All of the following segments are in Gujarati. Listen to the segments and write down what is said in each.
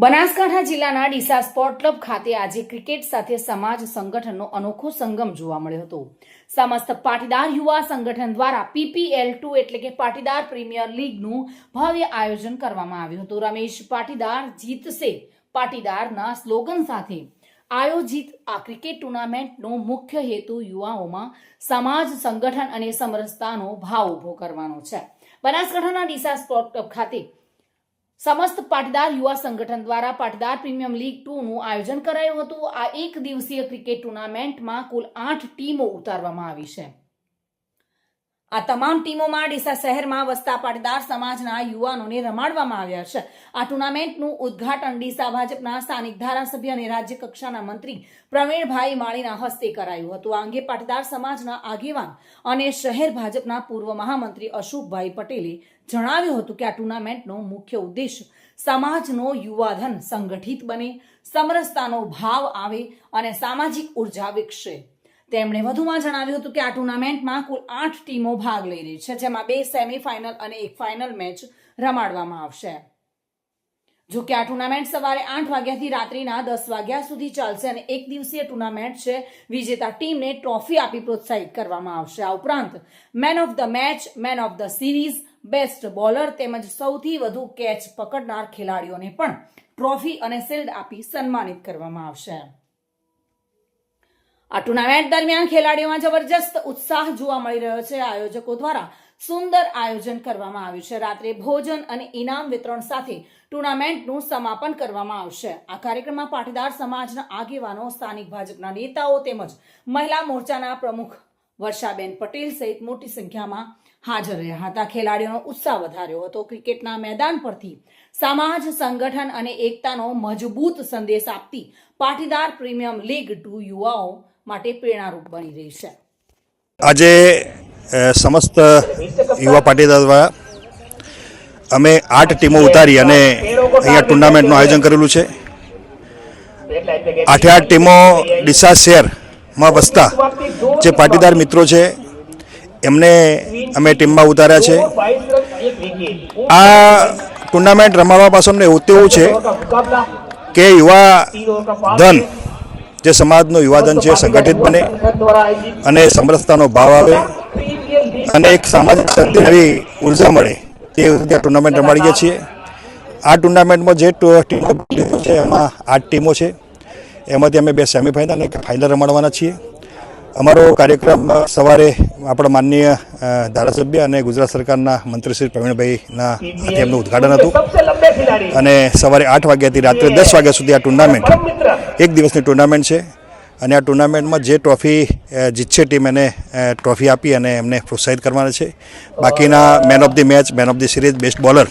બનાસકાંઠા જિલ્લાના ડીસા સ્પોર્ટ ક્લબ ખાતે આજે ક્રિકેટ સાથે સમાજ સંગઠનનો અનોખો સંગમ જોવા મળ્યો હતો। સમસ્ત પાટીદાર યુવા સંગઠન દ્વારા PPL2 એટલે કે પાટીદાર પ્રીમિયર લીગનું ભવ્ય આયોજન કરવામાં આવ્યું હતું। રમેશ પાટીદાર જીતશે પાટીદારના સ્લોગન સાથે આયોજિત આ ક્રિકેટ ટુર્નામેન્ટનો મુખ્ય હેતુ યુવાઓમાં સમાજ સંગઠન અને સમરસતાનો ભાવ ઉભો કરવાનો છે। બનાસકાંઠાના ડીસા સ્પોર્ટ ક્લબ ખાતે समस्त पाटीदार युवा संगठन द्वारा पाटीदार प्रीमियम लीग 2 નું આયોજન કરાયું હતું। આ એક દિવસીય ક્રિકેટ ટુર્નામેન્ટમાં કુલ 8 ટીમો ઉતારવામાં આવી છે। આ તમામ ટીમોમાં ડીસા શહેરમાં વસતા પાટીદાર સમાજના યુવાનોને રમાડવામાં આવ્યા છે। આ ટુર્નામેન્ટનું ઉદ્ઘાટન ડીસા ભાજપના સ્થાનિક ધારાસભ્ય અને રાજ્ય કક્ષાના મંત્રી પ્રવીણભાઈ માળીના હસ્તે કરાયું હતું। આ અંગે પાટીદાર સમાજના આગેવાન અને શહેર ભાજપના પૂર્વ મહામંત્રી અશોકભાઈ પટેલે જણાવ્યું હતું કે આ ટુર્નામેન્ટનો મુખ્ય ઉદ્દેશ સમાજનો યુવાધન સંગઠિત બને, સમરસતાનો ભાવ આવે અને સામાજિક ઉર્જા વિકસે। તેમણે વધુમાં જણાવ્યું હતું કે આ ટુર્નામેન્ટમાં કુલ 8 ટીમો ભાગ લઈ રહી છે, જેમાં 2 સેમીફાઇનલ અને 1 ફાઇનલ મેચ રમાડવામાં આવશે। જો કે આ ટુર્નામેન્ટ સવારે 8 વાગ્યાથી રાત્રિના 10 વાગ્યા સુધી ચાલશે અને એક દિવસીય ટુર્નામેન્ટ છે। વિજેતા ટીમને ટ્રોફી આપી પ્રોત્સાહિત કરવામાં આવશે। આ ઉપરાંત man of the match, man of the series, best bowler તેમજ સૌથી વધુ કેચ પકડનાર ખેલાડીઓને પણ ટ્રોફી અને શિલ્ડ આપી સન્માનિત કરવામાં આવશે। આ ટુર્નામેન્ટ દરમિયાન ખેલાડીઓમાં જબરજસ્ત ઉત્સાહ જોવા મળી રહ્યો છે। આયોજકો દ્વારા સુંદર આયોજન કરવામાં આવ્યું છે। રાત્રે ભોજન અને ઇનામ વિતરણ સાથે ટુર્નામેન્ટનું સમાપન કરવામાં આવશે। આ કાર્યક્રમમાં પાટીદાર સમાજના આગેવાનો, સ્થાનિક ભાજપના નેતાઓ તેમજ મહિલા મોરચાના પ્રમુખ વર્ષાબેન પટેલ સહિત મોટી સંખ્યામાં હાજર રહ્યા હતા। ખેલાડીઓનો ઉત્સાહ વધાર્યો હતો। ક્રિકેટના મેદાન પરથી સમાજ સંગઠન અને એકતાનો મજબૂત સંદેશ આપતી પાટીદાર પ્રીમિયમ લીગ 2 યુવાઓ માટે પ્રેરણારૂપ બની રહી છે। આજે સમસ્ત યુવા પાટીદાર દ્વારા અમે 8 ટીમો ઉતારી અને અહીંયા ટુર્નામેન્ટનું આયોજન કરેલું છે। 8 ટીમો ડીસા શહેરમાં વસતા જે પાટીદાર મિત્રો છે એમને અમે ટીમમાં ઉતાર્યા છે। આ ટુર્નામેન્ટ રમાડવા પાછળનું હેતુ એવું છે કે યુવા ધન જે સમાજનો યુવાધન છે સંગઠિત બને અને સમરસતાનો ભાવ આવે અને એક સામાજિક શક્તિ નવી ઉર્જા મળે તે રીતે આ ટુર્નામેન્ટ રમાડીએ છીએ। આ ટુર્નામેન્ટમાં જે ટીમો છે એમાં 8 ટીમો છે, એમાંથી અમે 2 સેમીફાઇનલ અને 1 ફાઇનલ રમાડવાના છીએ। અમારો કાર્યક્રમ સવારે આપણા માનનીય ધારાસભ્ય અને ગુજરાત સરકારના મંત્રી શ્રી પ્રવીણભાઈના હાથે એમનું ઉદ્ઘાટન હતું અને સવારે 8 વાગ્યાથી રાત્રે 10 વાગ્યા સુધી આ ટુર્નામેન્ટ એક દિવસની ટુર્નામેન્ટ છે અને આ ટુર્નામેન્ટમાં જે ટ્રોફી જીતશે ટીમ એને ટ્રોફી આપી અને એમને પ્રોત્સાહિત કરવાના છે। બાકીના man of the match, man of the series, best bowler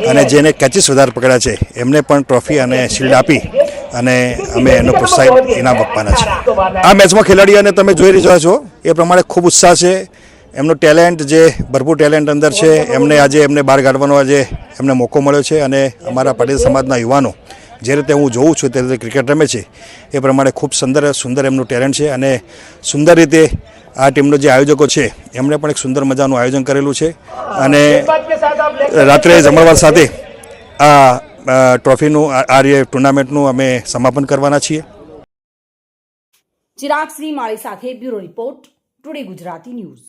અને જેને કેચીસ વધારે પકડ્યા છે એમને પણ ટ્રોફી અને શિલ્ડ આપી અને અમે એનો પ્રોત્સાહિત ઇનામ આપવાના છે। આ મેચમાં ખેલાડીઓને તમે જોઈ રહ્યા છો એ પ્રમાણે ખૂબ ઉત્સાહ છે। એમનો ટેલેન્ટ જે ભરપૂર ટેલેન્ટ અંદર છે એમને બહાર કાઢવાનો આજે એમને મોકો મળ્યો છે અને અમારા પાટીદાર સમાજના યુવાનો જે રીતે હું જોઉં છું તે રીતે ક્રિકેટ રમે છે એ પ્રમાણે ખૂબ સુંદર એમનું ટેલેન્ટ છે અને સુંદર રીતે આ ટીમનો જે આયોજકો છે એમણે પણ એક સુંદર મજાનું આયોજન કરેલું છે અને રાત્રે જમણવાર સાથે આ ટ્રોફીનું આ ટુર્નામેન્ટનું અમે સમાપન કરવાના છીએ। ચિરાગ શ્રી માળી સાથે bureau report, today Gujarati news.